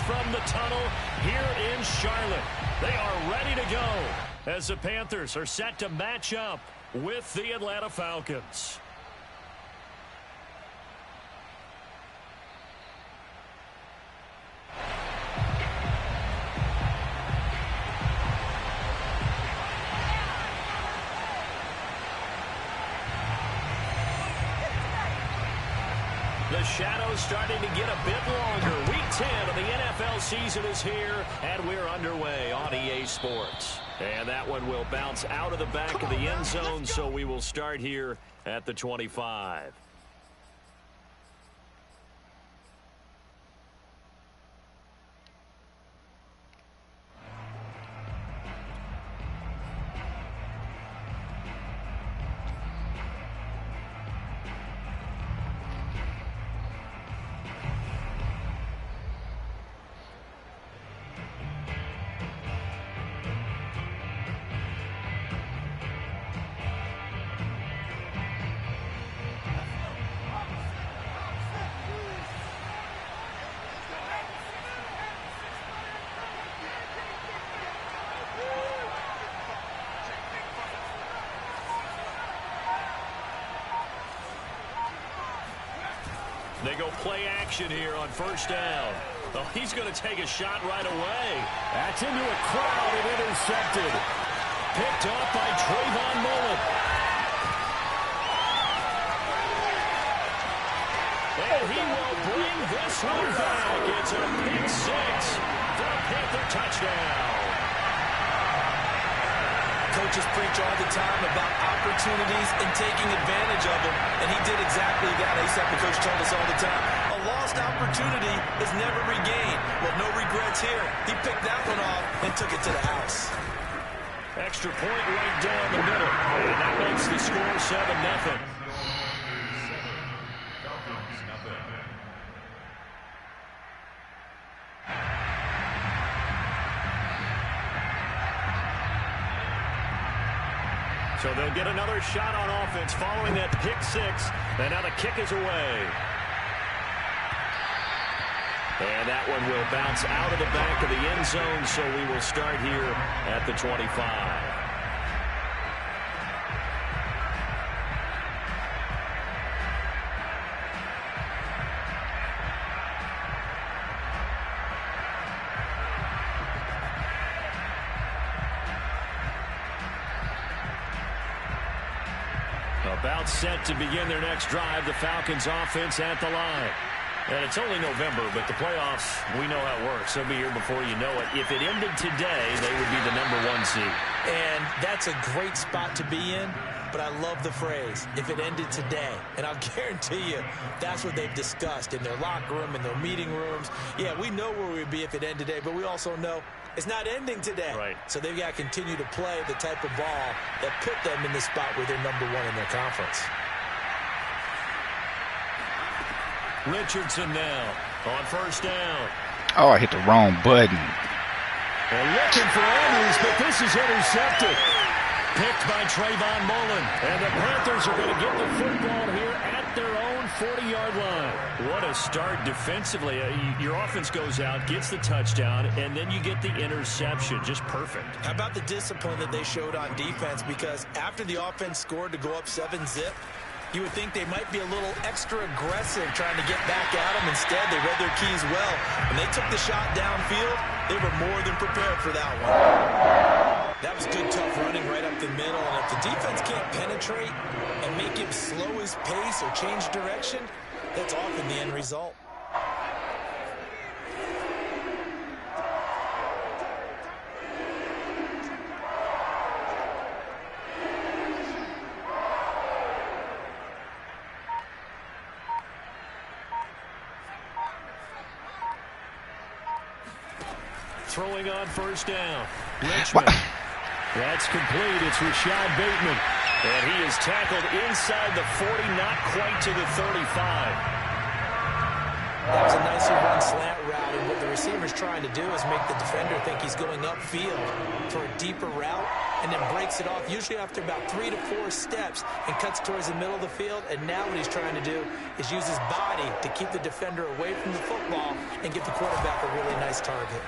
from the tunnel here in Charlotte. They are ready to go as the Panthers are set to match up with the Atlanta Falcons. The shadow's starting to get a bit longer. Week 10 of the NFL season is here, and we're underway on EA Sports. And that one will bounce out of the back of the end zone, so we will start here at the 25. They go play action here on first down. Oh, he's going to take a shot right away. That's into a crowd and intercepted. Picked off by Trayvon Mullen. And he will bring this one back. It's a pick six for a Panther touchdown. Coaches preach all the time about opportunities and taking advantage of them, and he did exactly that. The coach told us all the time, a lost opportunity is never regained. Well, no regrets here. He picked that one off and took it to the house. Extra point right down the middle, and that makes the score 7-0. So they'll get another shot on offense following that pick six. And now the kick is away. And that one will bounce out of the back of the end zone, so we will start here at the 25. About set to begin their next drive, the Falcons offense at the line. And it's only November, but the playoffs, we know how it works. They'll be here before you know it. If it ended today, they would be the #1 seed. And that's a great spot to be in, but I love the phrase, if it ended today. And I'll guarantee you, that's what they've discussed in their locker room, in their meeting rooms. Yeah, we know where we'd be if it ended today, but we also know it's not ending today. Right. So they've got to continue to play the type of ball that put them in the spot where they're #1 in their conference. Richardson now on first down. Oh, I hit the wrong button. And looking for Andrews, but this is intercepted. Picked by Trayvon Mullen. And the Panthers are going to get the football here at their own 40-yard line. What a start defensively. Your offense goes out, gets the touchdown, and then you get the interception. Just perfect. How about the discipline that they showed on defense? Because after the offense scored to go up 7-zip, you would think they might be a little extra aggressive trying to get back at them. Instead, they read their keys well. When they took the shot downfield, they were more than prepared for that one. That was good, tough running right up the middle. And if the defense can't penetrate and make him slow his pace or change direction, that's often the end result. Throwing on first down. Richmond. That's complete. It's Rashad Bateman. And he is tackled inside the 40, not quite to the 35. That was a nicely run slant route, and what the receiver's trying to do is make the defender think he's going upfield for a deeper route, and then breaks it off, usually after about 3 to 4 steps, and cuts towards the middle of the field. And now what he's trying to do is use his body to keep the defender away from the football and give the quarterback a really nice target.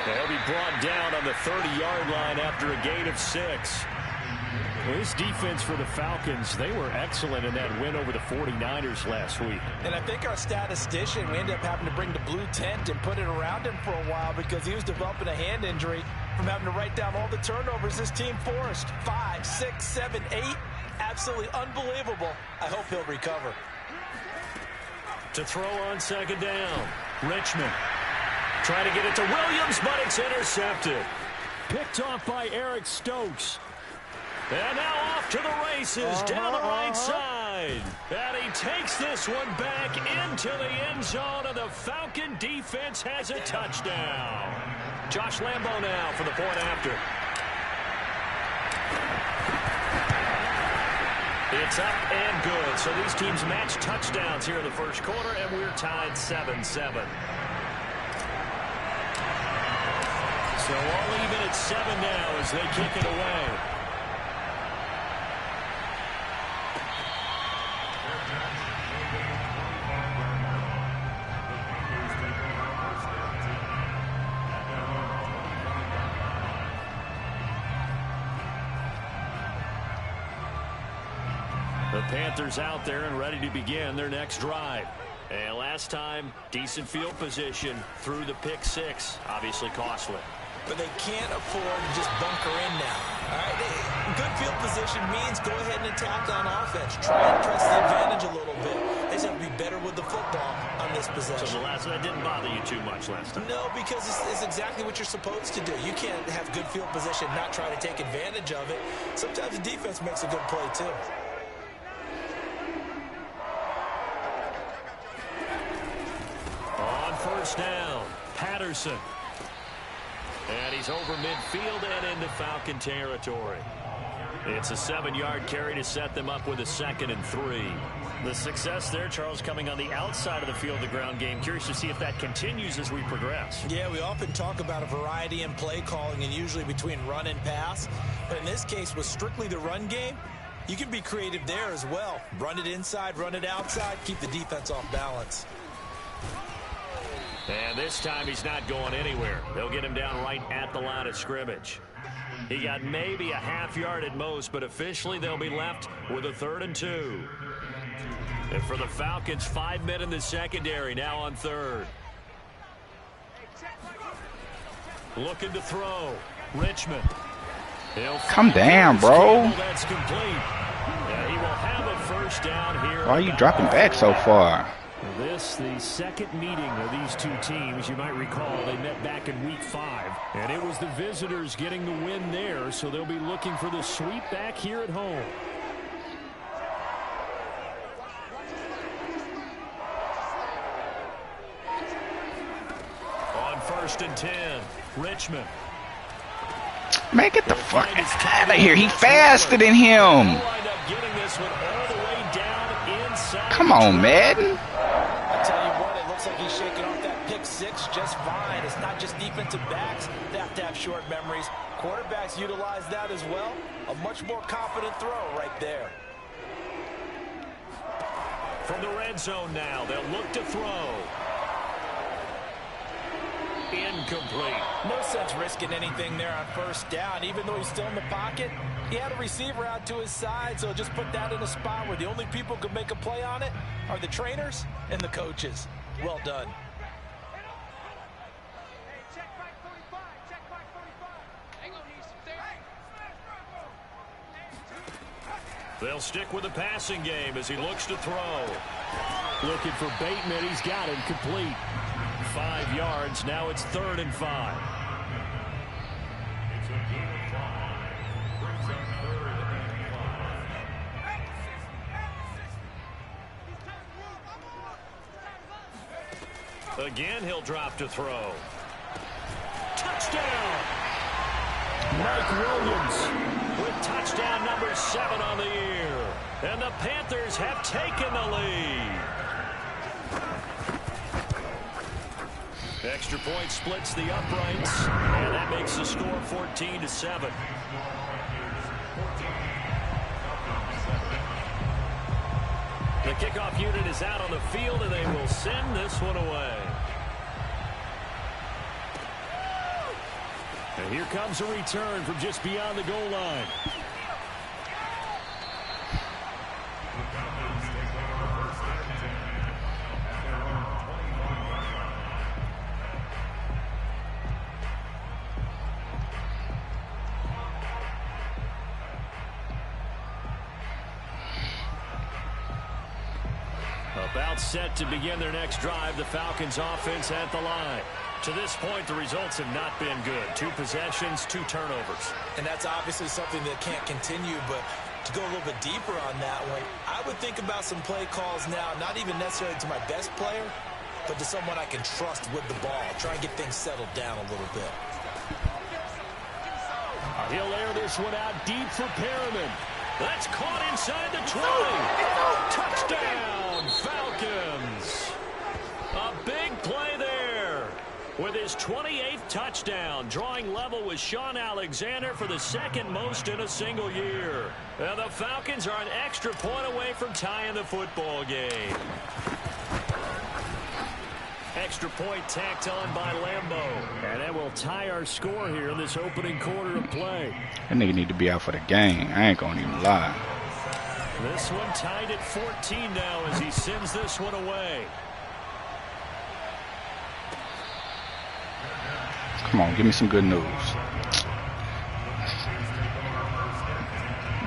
They'll be brought down on the 30-yard line after a gain of 6. Well, this defense for the Falcons, they were excellent in that win over the 49ers last week. And I think our statistician, we ended up having to bring the blue tent and put it around him for a while because he was developing a hand injury from having to write down all the turnovers this team forced. 5, 6, 7, 8. Absolutely unbelievable. I hope he'll recover. To throw on second down, Richmond. Trying to get it to Williams, but it's intercepted. Picked off by Eric Stokes. And now off to the races down the right side. And he takes this one back into the end zone, and the Falcon defense has a touchdown. Josh Lambo now for the point after. It's up and good. So these teams match touchdowns here in the first quarter, and we're tied 7-7. So all even at 7 now as they kick it away. The Panthers out there and ready to begin their next drive. And last time, decent field position through the pick 6. Obviously costly. But they can't afford to just bunker in now. All right, good field position means go ahead and attack on offense. Try and press the advantage a little bit. They just have to be better with the football on this possession. So that didn't bother you too much last time? No, because it's exactly what you're supposed to do. You can't have good field position, not try to take advantage of it. Sometimes the defense makes a good play, too. On first down, Patterson. And he's over midfield and into Falcon territory. It's a 7-yard carry to set them up with a 2nd and 3. The success there, Charles, coming on the outside of the field, the ground game. Curious to see if that continues as we progress. Yeah, we often talk about a variety in play calling and usually between run and pass. But in this case, with strictly the run game, you can be creative there as well. Run it inside, run it outside, keep the defense off balance. And this time he's not going anywhere. They'll get him down right at the line of scrimmage. He got maybe a half yard at most, but officially they'll be left with a 3rd and 2. And for the Falcons, 5 men in the secondary now on 3rd. Looking to throw. Richmond. Come down, bro. That's complete. Yeah, he will have a first down here. Why are you dropping back so far? This, the second meeting of these two teams. You might recall they met back in week 5. And it was the visitors getting the win there, so they'll be looking for the sweep back here at home. On 1st and 10, Richmond. Man, get the fuck out of here. He faster than him. Come on, Madden. I tell you what, it looks like he's shaking off that pick 6 just fine. It's not just defensive backs that have to have short memories. Quarterbacks utilize that as well. A much more confident throw right there. From the red zone now, they'll look to throw. Incomplete. No sense risking anything there on first down. Even though he's still in the pocket, he had a receiver out to his side, so just put that in a spot where the only people who can make a play on it are the trainers and the coaches. Well done. They'll stick with the passing game as he looks to throw. Looking for Bateman. He's got him complete. 5 yards. Now it's 3rd and 5. Again, he'll drop to throw. Touchdown! Mike Williams with touchdown number 7 on the year. And the Panthers have taken the lead. Extra point splits the uprights, and that makes the score 14-7. The Kickoff unit is out on the field, and they will send this one away. And here comes a return from just beyond the goal line. About set to begin their next drive, the Falcons offense at the line. To this point, the results have not been good. 2 possessions, 2 turnovers. And that's obviously something that can't continue, but to go a little bit deeper on that one, I would think about some play calls now, not even necessarily to my best player, but to someone I can trust with the ball. Try and get things settled down a little bit. He'll air this one out deep for Perriman. That's caught inside the 20. Touchdown, Falcons. A big play there with his 28th touchdown, drawing level with Sean Alexander for the 2nd most in a single year. And the Falcons are an extra point away from tying the football game. Extra point tacked on by Lambo. And that will tie our score here in this opening quarter of play. That nigga need to be out for the game. I ain't gonna even lie. This one tied at 14 now as he sends this one away. Come on, give me some good news.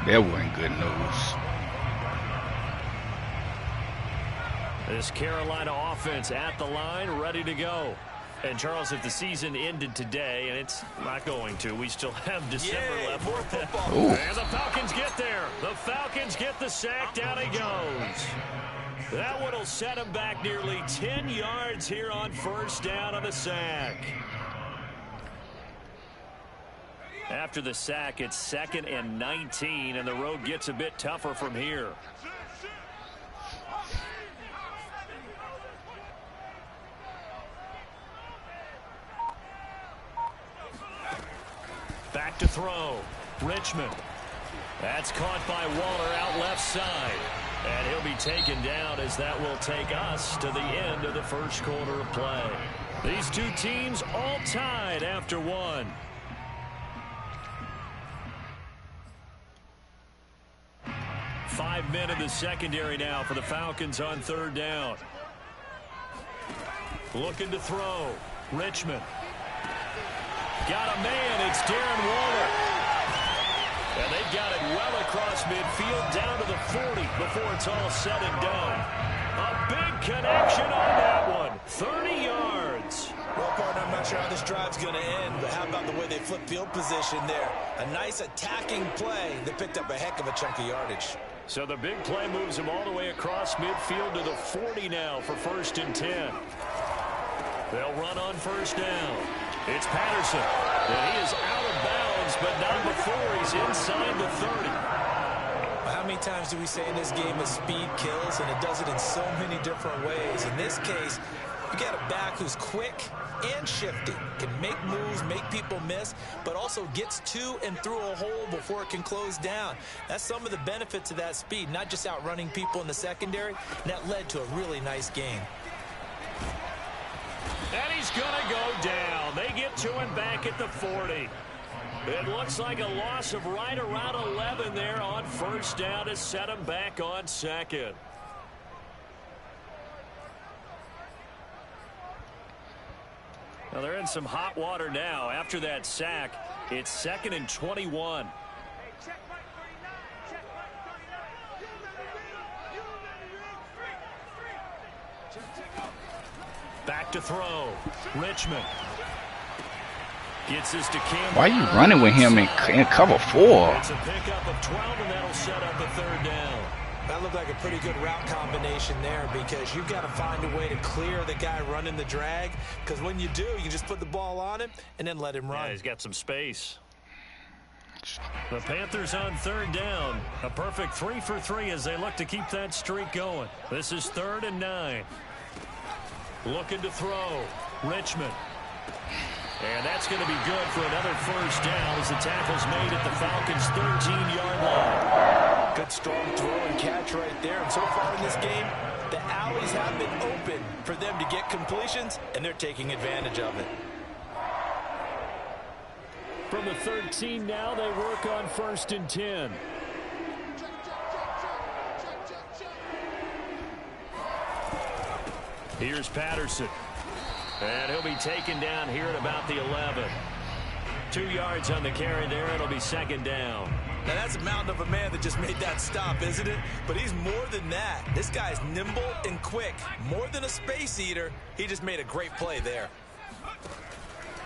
That wasn't good news. This Carolina offense at the line, ready to go. And, Charles, if the season ended today, and it's not going to, we still have December left. More football. And the Falcons get there. The Falcons get the sack. Down he goes. That one will set him back nearly 10 yards here on first down on the sack. After the sack, it's 2nd and 19, and the road gets a bit tougher from here. Back to throw. Richmond. That's caught by Waller out left side. And he'll be taken down as that will take us to the end of the first quarter of play. These two teams all tied after one. Five men in the secondary now for the Falcons on 3rd down. Looking to throw. Richmond. Got a man. It's Darren Waller. And they've got it well across midfield down to the 40 before it's all said and done. A big connection on that one. 30 yards. Well, partner, I'm not sure how this drive's going to end, but how about the way they flip field position there? A nice attacking play that picked up a heck of a chunk of yardage. So the big play moves him all the way across midfield to the 40 now for 1st and 10. They'll run on first down. It's Patterson. And he is out of bounds, but not before he's inside the 30. How many times do we say in this game that speed kills, and it does it in so many different ways? In this case, you got a back who's quick and shifty, can make moves, make people miss, but also gets to and through a hole before it can close down. That's some of the benefits of that speed, not just outrunning people in the secondary. And that led to a really nice game. And he's going to go down. They get to him back at the 40. It looks like a loss of right around 11 there on first down to set him back on 2nd. Well, they're in some hot water now. After that sack, it's 2nd and 21. Back to throw. Richmond. Gets this to Campbell. Why are you running with him in cover 4? It's a pickup of 12, and that'll set up a 3rd down. That looked like a pretty good route combination there, because you've got to find a way to clear the guy running the drag, because when you do, you just put the ball on him and then let him run. Yeah, he's got some space. The Panthers on 3rd down. A perfect 3 for 3 as they look to keep that streak going. This is 3rd and 9. Looking to throw. Richmond. And that's going to be good for another first down as the tackle's made at the Falcons' 13-yard line. Good strong throw and catch right there. And so far in this game, the alleys have been open for them to get completions, and they're taking advantage of it. From the 13 now, they work on 1st and 10. Here's Patterson. And he'll be taken down here at about the 11. 2 yards on the carry there. It'll be 2nd down. Now, that's a mountain of a man that just made that stop, isn't it? But he's more than that. This guy's nimble and quick. More than a space eater. He just made a great play there.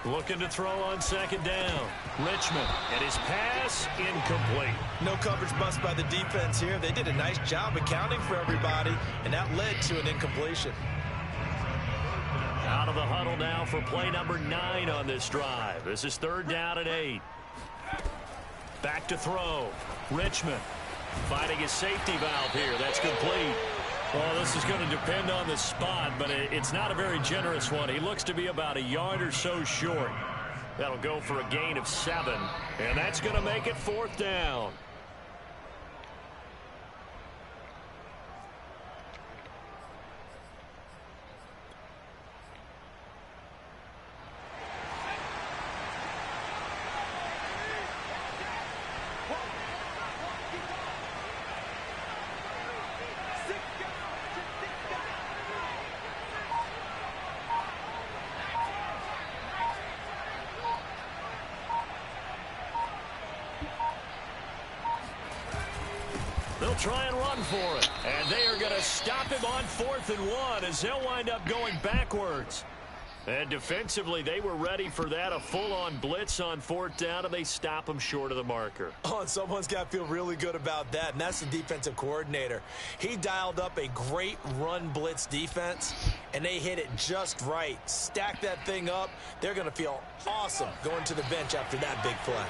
Looking to throw on 2nd down. Richmond, and his pass incomplete. No coverage bust by the defense here. They did a nice job accounting for everybody, and that led to an incompletion. Out of the huddle now for play number 9 on this drive. This is 3rd down and 8. Back to throw. Richmond finding his safety valve here. That's complete. Well, this is going to depend on the spot, but it's not a very generous one. He looks to be about a yard or so short. That'll go for a gain of 7, and that's going to make it 4th down. They'll try and run for it. And they are going to stop him on 4th and 1 as they'll wind up going backwards. And defensively, they were ready for that, a full-on blitz on 4th down, and they stop him short of the marker. Oh, and someone's got to feel really good about that, and that's the defensive coordinator. He dialed up a great run blitz defense, and they hit it just right. Stack that thing up. They're going to feel awesome going to the bench after that big play.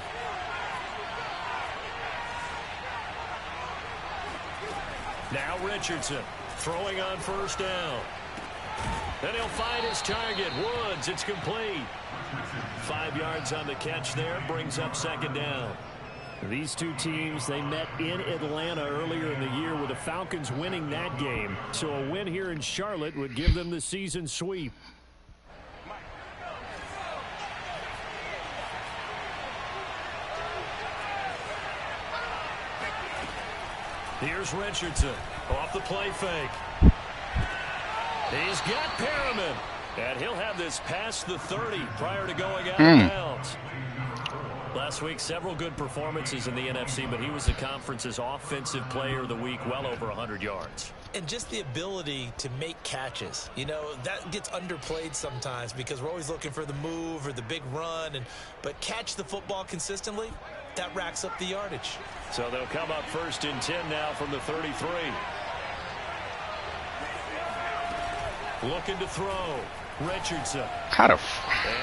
Now Richardson throwing on 1st down. Then he'll find his target. Woods, it's complete. 5 yards on the catch there. Brings up 2nd down. These two teams, they met in Atlanta earlier in the year with the Falcons winning that game. So a win here in Charlotte would give them the season sweep. Here's Richardson off the play fake. He's got Perriman. And he'll have this past the 30 prior to going out of bounds. Last week, several good performances in the NFC, but he was the conference's offensive player of the week, well over 100 yards. And just the ability to make catches. You know, that gets underplayed sometimes because we're always looking for the move or the big run. But catch the football consistently, that racks up the yardage. So they'll come up 1st and 10 now from the 33. Looking to throw. Richardson. And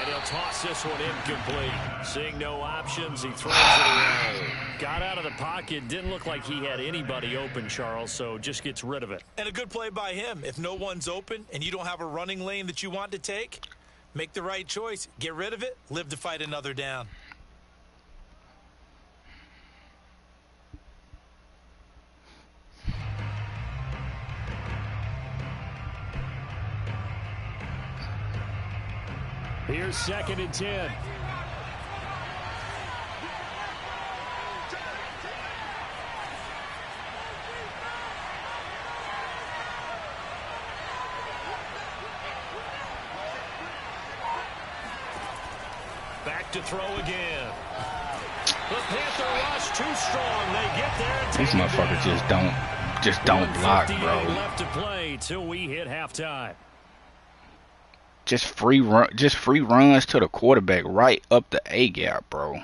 he'll toss this one incomplete. Seeing no options, he throws it away. Got out of the pocket. Didn't look like he had anybody open, Charles, so just gets rid of it. And a good play by him. If no one's open and you don't have a running lane that you want to take, make the right choice. Get rid of it. Live to fight another down. Here's 2nd and 10. Back to throw again. The Panther rush too strong. They get there and these motherfuckers just don't block, bro. Left to play till we hit halftime. Just free runs to the quarterback right up the A-gap, bro.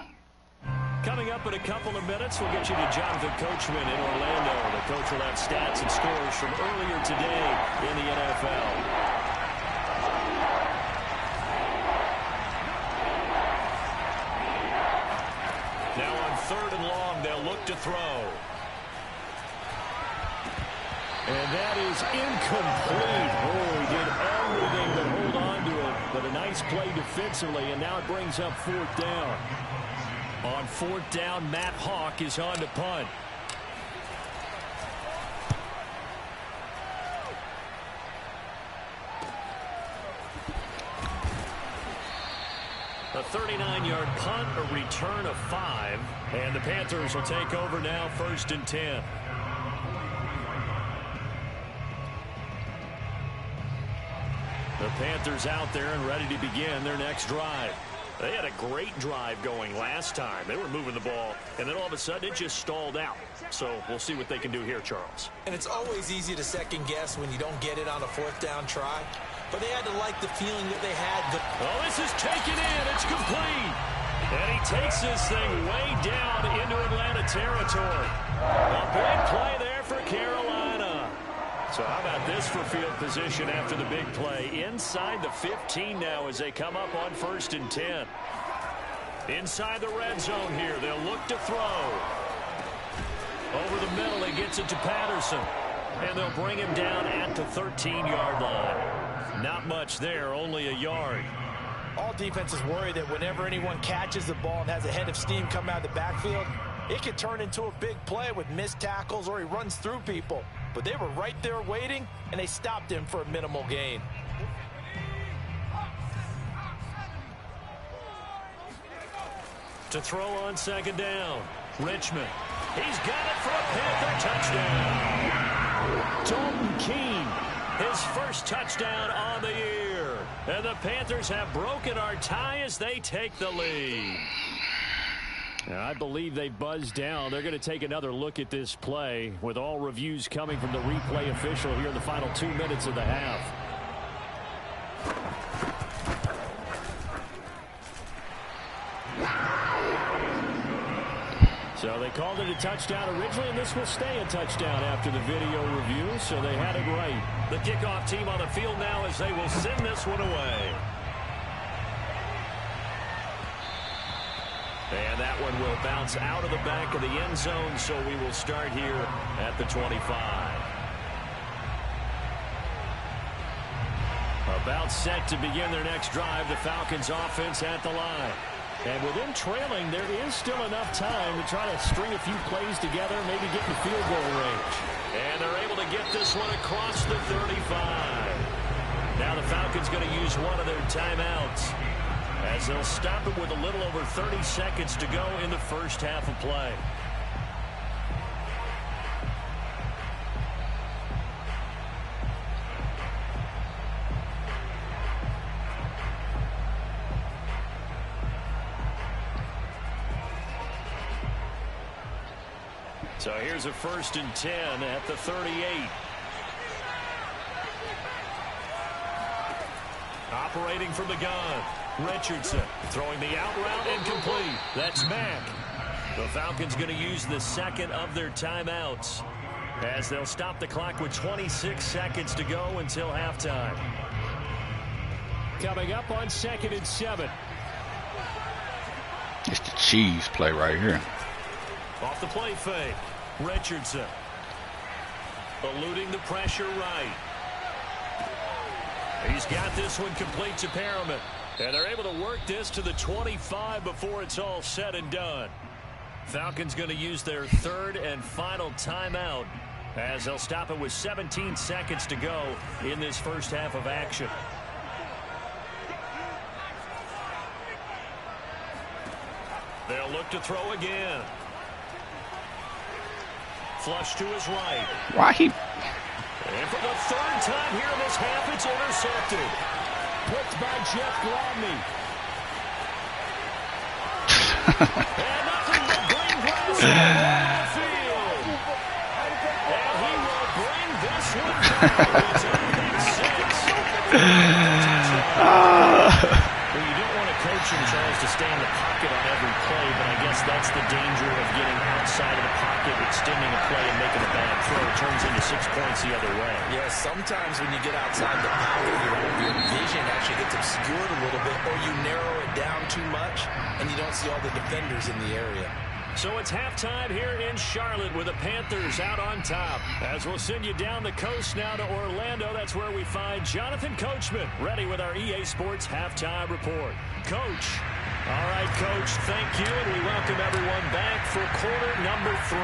Coming up in a couple of minutes, we'll get you to Jonathan Coachman in Orlando. The coach will have stats and scores from earlier today in the NFL. Now on 3rd and long, they'll look to throw. And that is incomplete. Oh, he did everything but hold on to it. But a nice play defensively, and now it brings up 4th down. On 4th down, Matt Hawk is on to punt. A 39-yard punt, a return of 5. And the Panthers will take over now, 1st and 10. The Panthers out there and ready to begin their next drive. They had a great drive going last time. They were moving the ball, and then all of a sudden it just stalled out. So we'll see what they can do here, Charles. And it's always easy to second guess when you don't get it on a 4th down try. But they had to like the feeling that they had. Oh, this is taken in. It's complete. And he takes this thing way down into Atlanta territory. A big play there for Carolina. So how about this for field position after the big play? Inside the 15 now as they come up on 1st and 10. Inside the red zone here. They'll look to throw. Over the middle, he gets it to Patterson. And they'll bring him down at the 13-yard line. Not much there, only a yard. All defenses worry that whenever anyone catches the ball and has a head of steam come out of the backfield, it could turn into a big play with missed tackles or he runs through people. But they were right there waiting, and they stopped him for a minimal gain. To throw on 2nd down, Richmond. He's got it for a Panther touchdown. Dalton Keene, his first touchdown on the year. And the Panthers have broken our tie as they take the lead. And I believe they buzzed down. They're going to take another look at this play with all reviews coming from the replay official here in the final 2 minutes of the half. So they called it a touchdown originally, and this will stay a touchdown after the video review, so they had it right. The kickoff team on the field now as they will send this one away. And that one will bounce out of the back of the end zone, so we will start here at the 25. About set to begin their next drive, the Falcons offense at the line. And with them trailing, there is still enough time to try to string a few plays together, maybe get in field goal range. And they're able to get this one across the 35. Now the Falcons going to use one of their timeouts, as they'll stop it with a little over 30 seconds to go in the first half of play. So here's a 1st and 10 at the 38. Operating from the gun, Richardson throwing the out route incomplete. That's Mack. The Falcons going to use the second of their timeouts as they'll stop the clock with 26 seconds to go until halftime. Coming up on 2nd and 7. It's the cheese play right here. Off the play fake, Richardson eluding the pressure right. He's got this one complete to Perriman. And they're able to work this to the 25 before it's all said and done. Falcons going to use their 3rd and final timeout as they'll stop it with 17 seconds to go in this first half of action. They'll look to throw again. Flush to his right. Why he... And for the 3rd time here in this half, it's intercepted. Picked by Jeff Gladney. And nothing but green grass on the field. And he will bring this one down. It's Well, you don't want to coach him, Charles, to stay in the pocket on every play, but I guess that's the danger of getting outside of the pocket, extending a play, and making a bad throw. It turns into 6 points the other way. Yeah, sometimes when you get outside the pocket, your vision actually gets obscured a little bit, or you narrow it down too much, and you don't see all the defenders in the area. So it's halftime here in Charlotte with the Panthers out on top. As we'll send you down the coast now to Orlando, that's where we find Jonathan Coachman ready with our EA Sports Halftime Report. Coach. All right, Coach, thank you, and we welcome everyone back for quarter number 3.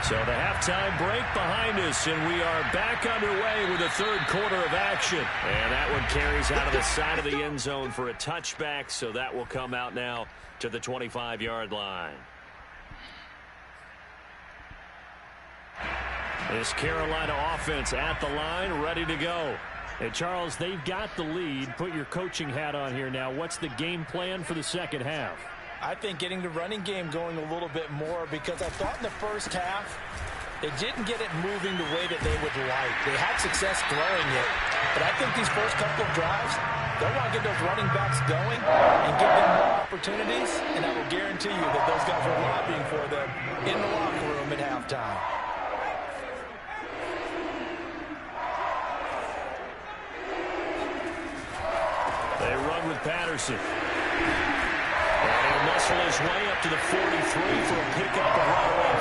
So the halftime break behind us, and we are back underway with the third quarter of action. And that one carries out of the side of the end zone for a touchback, so that will come out now to the 25-yard line. This Carolina offense at the line, ready to go. And Charles, they've got the lead. Put your coaching hat on here now. What's the game plan for the second half? I think getting the running game going a little bit more, because I thought in the first half they didn't get it moving the way that they would like. They had success throwing it, but I think these first couple of drives, they'll want to get those running backs going and give them more opportunities, and I will guarantee you that those guys were lobbying for them in the locker room at halftime. They run with Patterson. And he'll muscle his way up to the 43 for a pickup of right around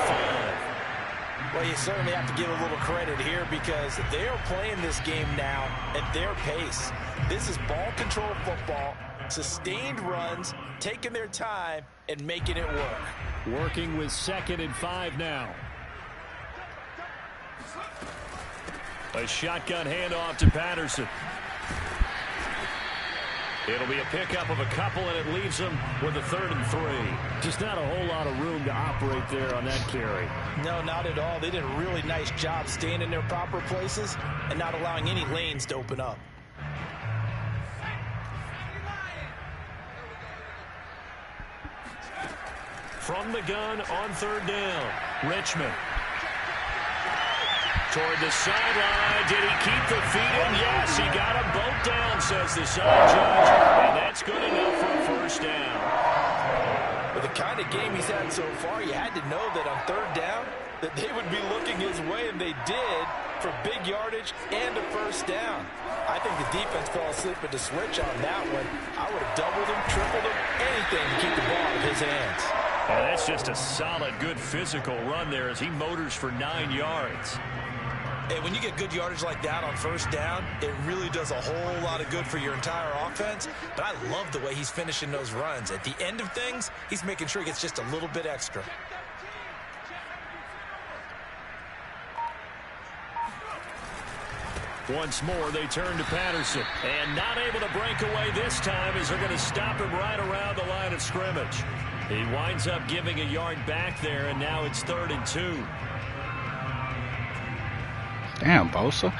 5. Well, you certainly have to give a little credit here, because they are playing this game now at their pace. This is ball control football, sustained runs, taking their time and making it work. Working with 2nd and 5 now. A shotgun handoff to Patterson. It'll be a pickup of a couple, and it leaves them with a 3rd and 3. Just not a whole lot of room to operate there on that carry. No, not at all. They did a really nice job staying in their proper places and not allowing any lanes to open up. From the gun on 3rd down, Richmond. Toward the sideline. Did he keep the feet in? Yes, he got them both down, says the side judge. And that's good enough for a first down. With the kind of game he's had so far, you had to know that on 3rd down that they would be looking his way, and they did, for big yardage and a first down. I think the defense fell asleep at the switch on that one. I would have doubled him, tripled him, anything to keep the ball out of his hands. And that's just a solid, good physical run there as he motors for 9 yards. And when you get good yardage like that on first down, it really does a whole lot of good for your entire offense. But I love the way he's finishing those runs. At the end of things, he's making sure he gets just a little bit extra. Once more, they turn to Patterson. And not able to break away this time, as they're going to stop him right around the line of scrimmage. He winds up giving a yard back there, and now it's 3rd and 2. Damn, Bosa.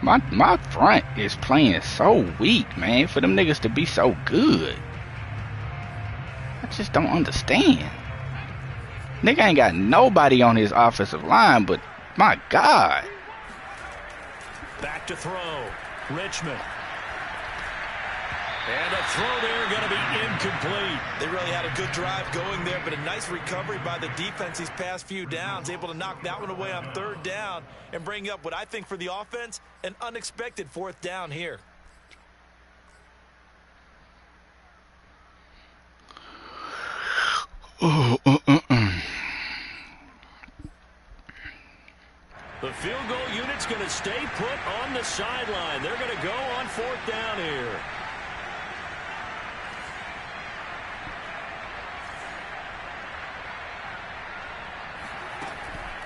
My front is playing so weak, man, for them niggas to be so good. I just don't understand. Nigga ain't got nobody on his offensive line, but my God. Back to throw. Richmond. And the throw there going to be incomplete. They really had a good drive going there, but a nice recovery by the defense these past few downs, able to knock that one away on 3rd down and bring up what I think for the offense, an unexpected 4th down here. The field goal unit's going to stay put on the sideline. They're going to go on 4th down here.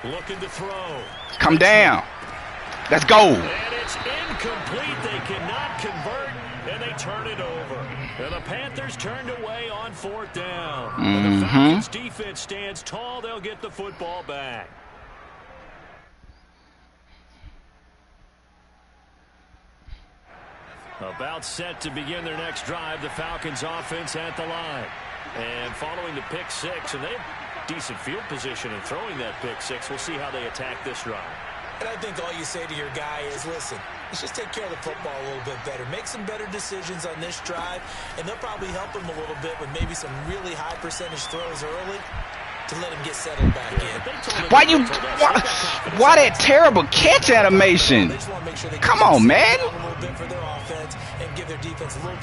Looking to throw. Come down. Let's go. And it's incomplete. They cannot convert, and they turn it over. And the Panthers turned away on 4th down. And the Falcons defense stands tall. They'll get the football back. About set to begin their next drive, the Falcons offense at the line. And following the pick 6, and they have decent field position in throwing that pick 6. We'll see how they attack this drive. And I think all you say to your guy is, listen, let's just take care of the football a little bit better. Make some better decisions on this drive, and they'll probably help him a little bit with maybe some really high percentage throws early to let him get settled back in. Why that terrible catch animation? Come on, man.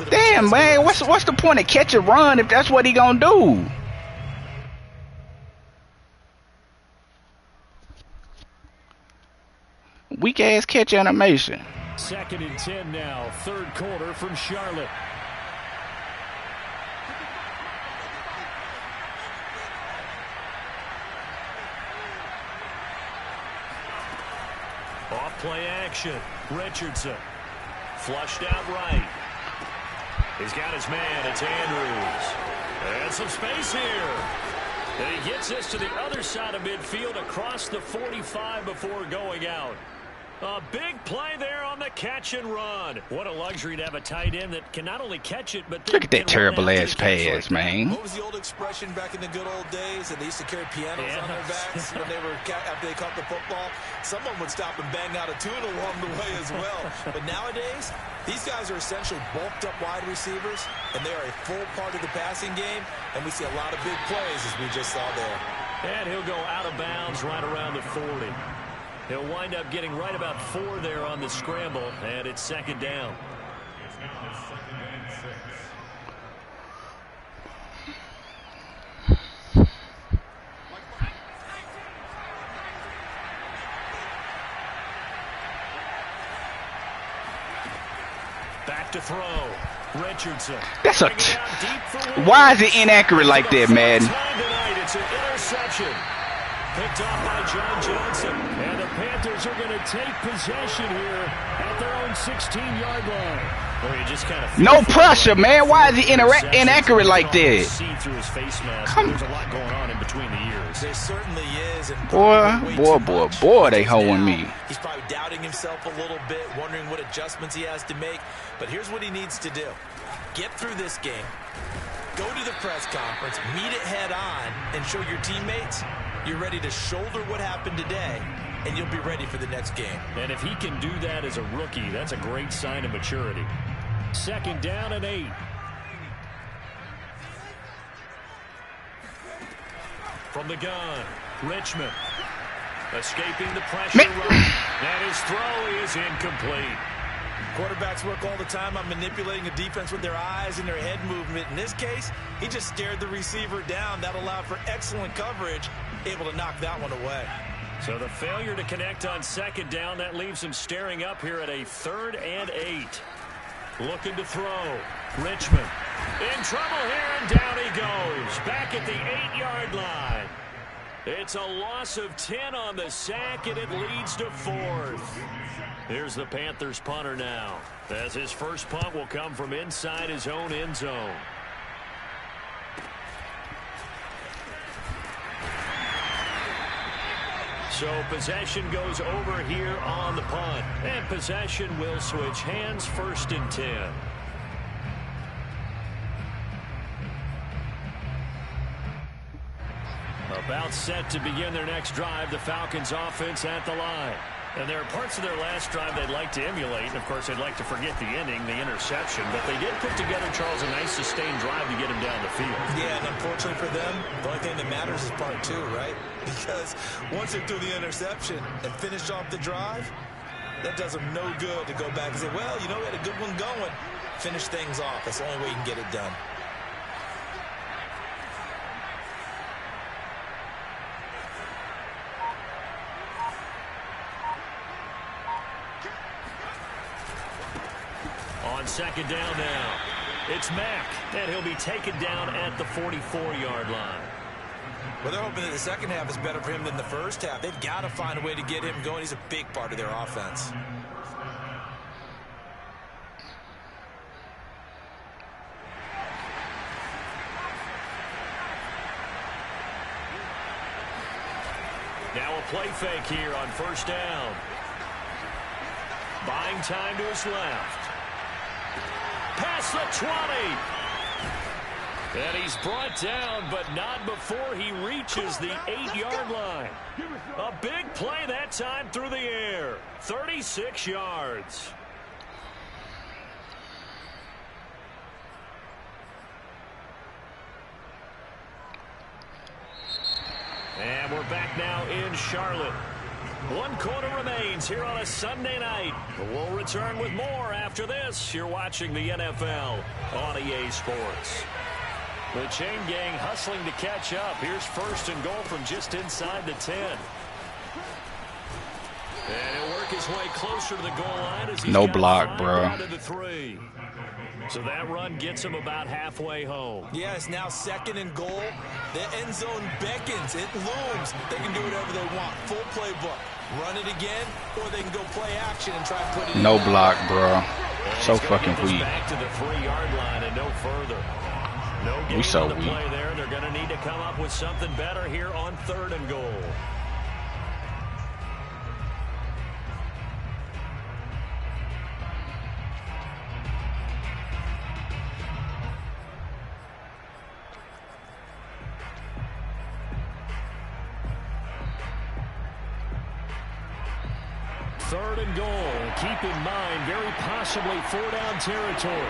Damn, man, what's the point of catch and run if that's what he gonna do? Weak ass catch animation. 2nd and 10 now, 3rd quarter from Charlotte. action. Richardson. Flushed out right. He's got his man. It's Andrews. And some space here. And he gets this to the other side of midfield across the 45 before going out. A big play there on the catch and run. What a luxury to have a tight end that can not only catch it, but look at that terrible ass pass, man. What was the old expression back in the good old days? And they used to carry pianos on their backs when they were after they caught the football. Someone would stop and bang out a tune along the way as well. But nowadays, these guys are essentially bulked up wide receivers, and they are a full part of the passing game. And we see a lot of big plays as we just saw there. And he'll go out of bounds right around the 40. He'll wind up getting right about 4 there on the scramble, and it's second down. Back to throw. Richardson. That's a. Why is it inaccurate like that, man? It's an interception. Picked off by John Johnson. And the Panthers are going to take possession here at their own 16-yard line. Well, you just kind of no pressure, man. Why is he inaccurate like that? See through his face mask. There's a lot going on in between the ears. There certainly is. And boy, they holding me. He's probably doubting himself a little bit, wondering what adjustments he has to make. But here's what he needs to do. Get through this game. Go to the press conference, meet it head on, and show your teammates you're ready to shoulder what happened today, and you'll be ready for the next game. And if he can do that as a rookie, that's a great sign of maturity. Second down and 8. From the gun, Richmond. Escaping the pressure run. And his throw is incomplete. Quarterbacks work all the time on manipulating a defense with their eyes and their head movement. In this case, he just stared the receiver down. That allowed for excellent coverage, able to knock that one away. So the failure to connect on second down, that leaves him staring up here at a 3rd and 8. Looking to throw. Richmond in trouble here, and down he goes. Back at the 8-yard line. It's a loss of 10 on the sack, and it leads to 4th. Here's the Panthers punter now, as his first punt will come from inside his own end zone. So possession goes over here on the punt, and possession will switch hands, 1st and 10. About set to begin their next drive, the Falcons offense at the line. And there are parts of their last drive they'd like to emulate. And, of course, they'd like to forget the inning, the interception. But they did put together, Charles, a nice sustained drive to get him down the field. Yeah, and unfortunately for them, the only thing that matters is part 2, right? Because once they threw the interception and finished off the drive, that does them no good to go back and say, well, you know, we had a good one going. Finish things off. That's the only way you can get it done. On second down now, it's Mack, and he'll be taken down at the 44-yard line. Well, they're hoping that the second half is better for him than the first half. They've got to find a way to get him going. He's a big part of their offense. Now a play fake here on first down. Buying time to his left. Past the 20. And he's brought down, but not before he reaches the 8-yard line. A big play that time through the air. 36 yards. And we're back now in Charlotte. 1 quarter remains here on a Sunday night. We'll return with more after this. You're watching the NFL on EA Sports. The chain gang hustling to catch up. Here's 1st and goal from just inside the 10. And he'll work his way closer to the goal line as he's no block, bro. The 3. So that run gets him about halfway home. Yeah, it's now 2nd and goal. The end zone beckons. It looms. They can do whatever they want. Full playbook. Run it again, or they can go play action and try and put it in. No block, bro. So fucking weak. Back to the 3-yard line and no further. No gain on the play there. They're going to need to come up with something better here on 3rd and goal. Third and goal. Keep in mind, very possibly 4-down territory.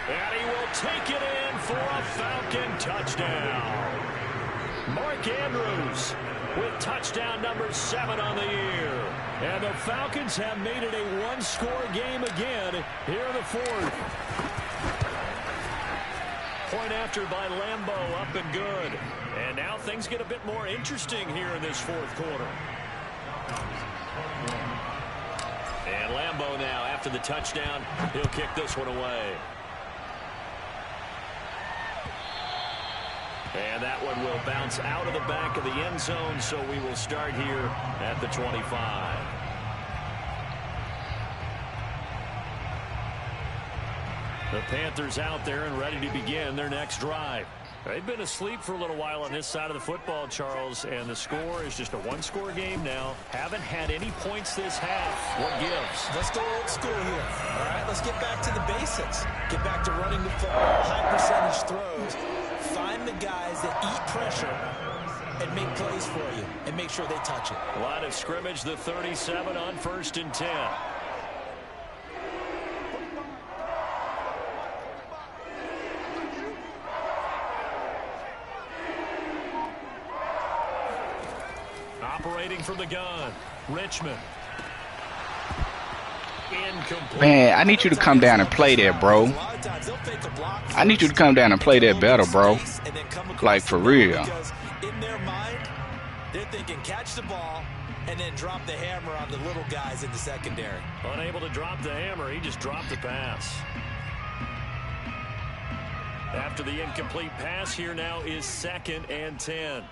And he will take it in for a Falcon touchdown. Mark Andrews with touchdown number 7 on the year. And the Falcons have made it a one-score game again here in the 4th. Point after by Lambeau, up and good. And now things get a bit more interesting here in this 4th quarter. And Lambeau now, after the touchdown, he'll kick this one away. And that one will bounce out of the back of the end zone, so we will start here at the 25. The Panthers out there and ready to begin their next drive. They've been asleep for a little while on this side of the football, Charles, and the score is just a one-score game now. Haven't had any points this half. What gives? Let's go old school here. All right, let's get back to the basics. Get back to running the football, high percentage throws. Find the guys that eat pressure and make plays for you and make sure they touch it. Line of scrimmage, the 37 on 1st and 10. Operating from the gun, Richmond. Incomplete. Man, I need you to come down and play that, bro. I need you to come down and play that better, bro. Like, for real. In their mind, they're thinking catch the ball and then drop the hammer on the little guys in the secondary. Unable to drop the hammer, he just dropped the pass. After the incomplete pass, here now is 2nd and 10.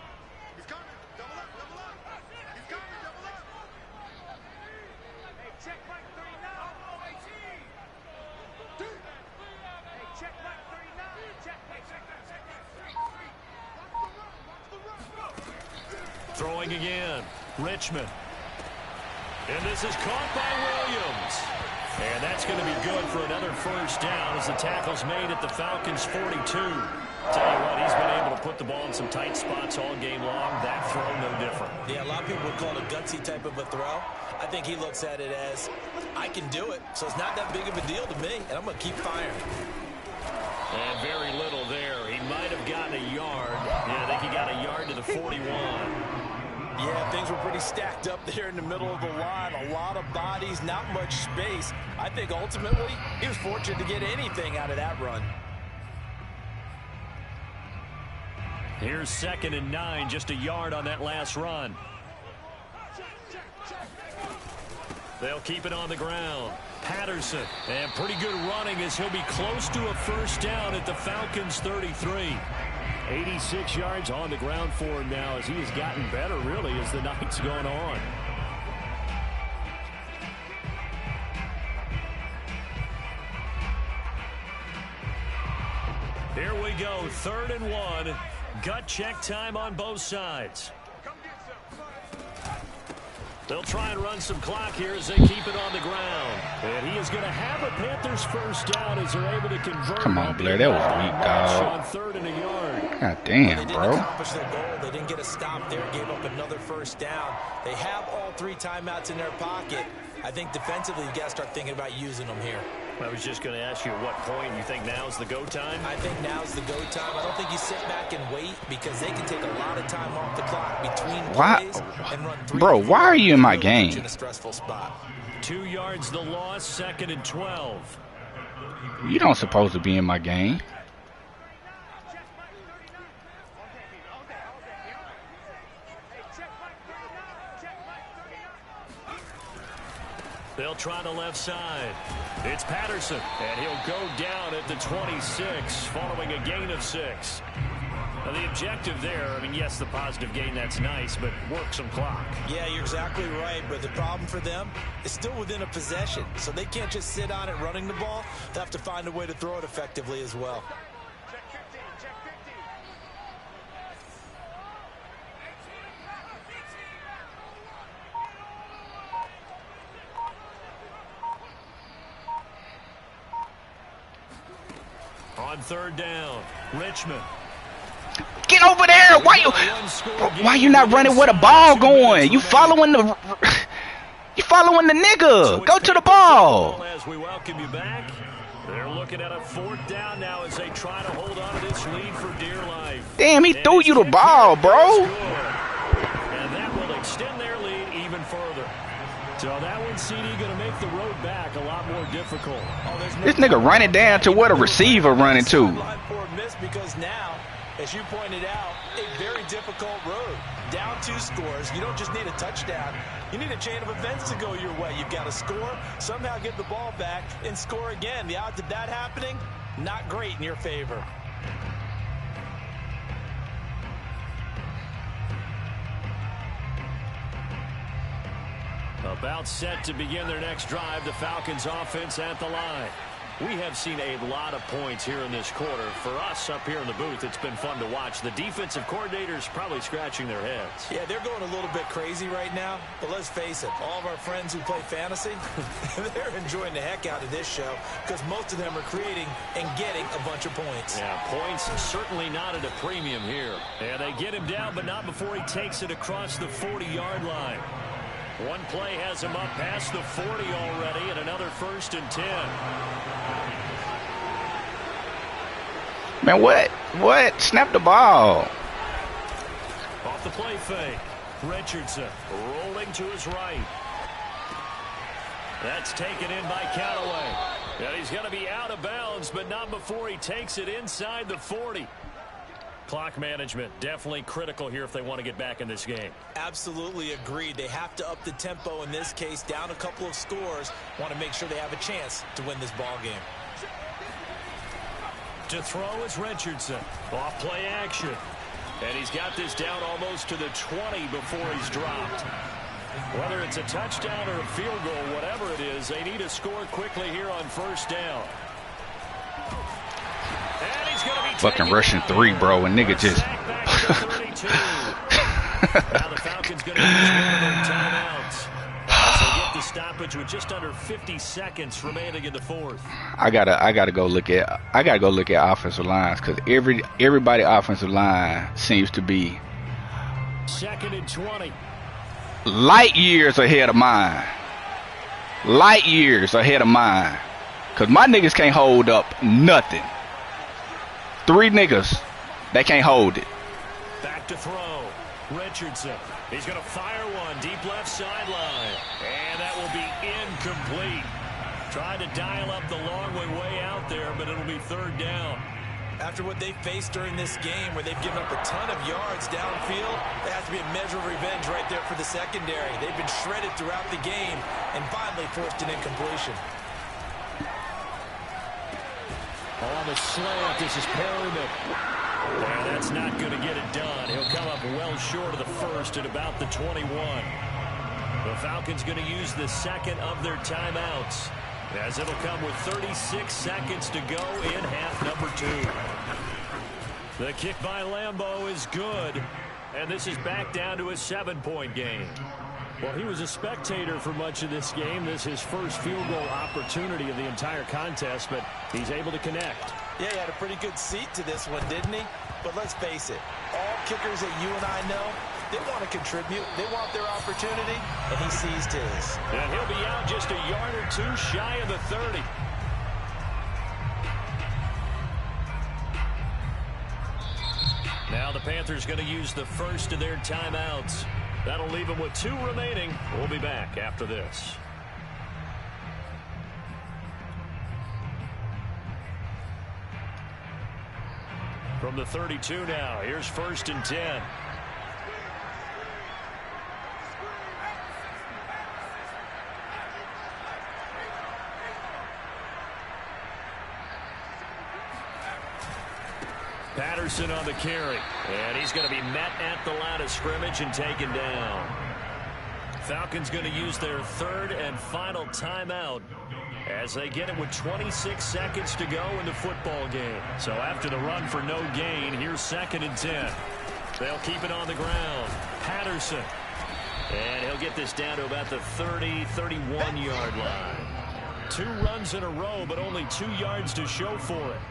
Throwing again, Richmond. And this is caught by Williams. And that's going to be good for another first down as the tackle's made at the Falcons' 42. Tell you what, he's been able to put the ball in some tight spots all game long. That throw, no different. Yeah, a lot of people would call it a gutsy type of a throw. I think he looks at it as, I can do it, so it's not that big of a deal to me, and I'm going to keep firing. And very little there. He might have gotten a yard. Yeah, I think he got a yard to the 41. Yeah, things were pretty stacked up there in the middle of the line. A lot of bodies, not much space. I think ultimately he was fortunate to get anything out of that run. Here's 2nd and 9, just a yard on that last run. They'll keep it on the ground. Patterson, and pretty good running as he'll be close to a first down at the Falcons' 33. 86 yards on the ground for him now as he has gotten better, really, as the night's going on. Here we go, 3rd and 1. Gut check time on both sides. They'll try and run some clock here as they keep it on the ground. And he is going to have a Panthers first down as they're able to convert. Come on, Blair, that was weak, dog. On 3rd and a yard. God damn, they bro. didn't accomplish their goal. They didn't get a stop there, gave up another first down. They have all 3 timeouts in their pocket. I think defensively, you got to start thinking about using them here. I was just going to ask you at what point you think now's the go time? I think now's the go time. I don't think you sit back and wait because they can take a lot of time off the clock between plays and run 3. Bro, why are you in my game? In a stressful spot. 2 yards the loss, 2nd and 12. You don't supposed to be in my game. They'll try the left side. It's Patterson, and he'll go down at the 26 following a gain of 6. Now, the objective there, I mean, yes, the positive gain, that's nice, but work some clock. Yeah, you're exactly right, but the problem for them is still within a possession, so they can't just sit on it running the ball. They have to find a way to throw it effectively as well. On third down, Richmond. Get over there! Why you not running with a ball going? You following the nigga. Go to the ball. As we welcome you back, they're looking at a 4th down now as they try to hold on to this lead for dear life. Damn, he threw you the ball, bro. And that will extend their lead even further. So that one, CD, going to make the road back a lot more difficult. This nigga running down to where the receiver running to. Because now, as you pointed out, a very difficult road. Down 2 scores. You don't just need a touchdown. You need a chain of events to go your way. You've got to score, somehow get the ball back, and score again. The odds of that happening, not great in your favor. About set to begin their next drive, the Falcons offense at the line. We have seen a lot of points here in this quarter. For us up here in the booth, it's been fun to watch. The defensive coordinators probably scratching their heads. Yeah, they're going a little bit crazy right now. But let's face it, all of our friends who play fantasy, they're enjoying the heck out of this show because most of them are creating and getting a bunch of points. Yeah, points certainly not at a premium here. And they get him down, but not before he takes it across the 40-yard line. One play has him up past the 40 already, and another 1st and 10. Man, what? Snap the ball. Off the play fake. Richardson rolling to his right. That's taken in by Callaway. And he's going to be out of bounds, but not before he takes it inside the 40. Clock management definitely critical here if they want to get back in this game. Absolutely agreed. They have to up the tempo in this case, down a couple of scores. Want to make sure they have a chance to win this ball game. To throw is Richardson. Off play action. And he's got this down almost to the 20 before he's dropped. Whether it's a touchdown or a field goal, whatever it is, they need to score quickly here on 1st down. And he's going to be fucking rushing 3, bro, and nigga just. Now the Falcons going to use one of their timeouts. As they get the stoppage with just under 50 seconds remaining in the 4th. I gotta go look at offensive lines because everybody offensive line seems to be 2nd and 20. Light years ahead of mine. Light years ahead of mine. Cause my niggas can't hold up nothing. 3 niggas, they can't hold it. Back to throw. Richardson. He's going to fire one deep left sideline. And that will be incomplete. Tried to dial up the long one way out there, but it'll be 3rd down. After what they faced during this game where they've given up a ton of yards downfield, there has to be a measure of revenge right there for the secondary. They've been shredded throughout the game and finally forced an incompletion. On the slant, this is Perryman. And that's not going to get it done. He'll come up well short of the 1st at about the 21. The Falcons going to use the 2nd of their timeouts, as it'll come with 36 seconds to go in half number 2. The kick by Lambeau is good, and this is back down to a 7-point game. Well, he was a spectator for much of this game. This is his first field goal opportunity of the entire contest, but he's able to connect. Yeah, he had a pretty good seat to this one, didn't he? But let's face it, all kickers that you and I know, they want to contribute. They want their opportunity, and he seized his. And he'll be out just a yard or 2 shy of the 30. Now the Panthers going to use the 1st of their timeouts. That'll leave them with 2 remaining. We'll be back after this. From the 32 now, here's 1st and 10. Patterson on the carry. And he's going to be met at the line of scrimmage and taken down. Falcons going to use their third and final timeout as they get it with 26 seconds to go in the football game. So after the run for no gain, here's 2nd and 10. They'll keep it on the ground. Patterson. And he'll get this down to about the 30, 31-yard line. 2 runs in a row, but only 2 yards to show for it.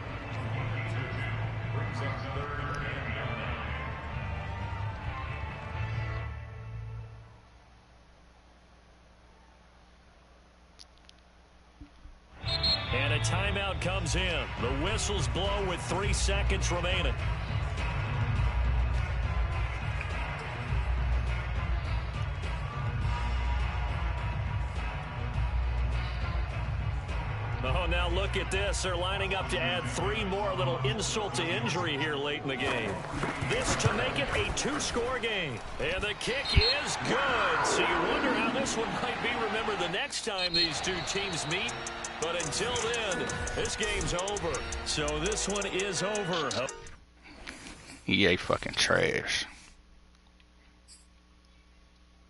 And a timeout comes in. The whistles blow with 3 seconds remaining. Oh, now look at this. They're lining up to add 3 more, a little insult to injury here late in the game. This to make it a 2-score game. And the kick is good. So you wonder how this one might be remembered the next time these 2 teams meet. But until then, this game's over. So this one is over. EA fucking trash.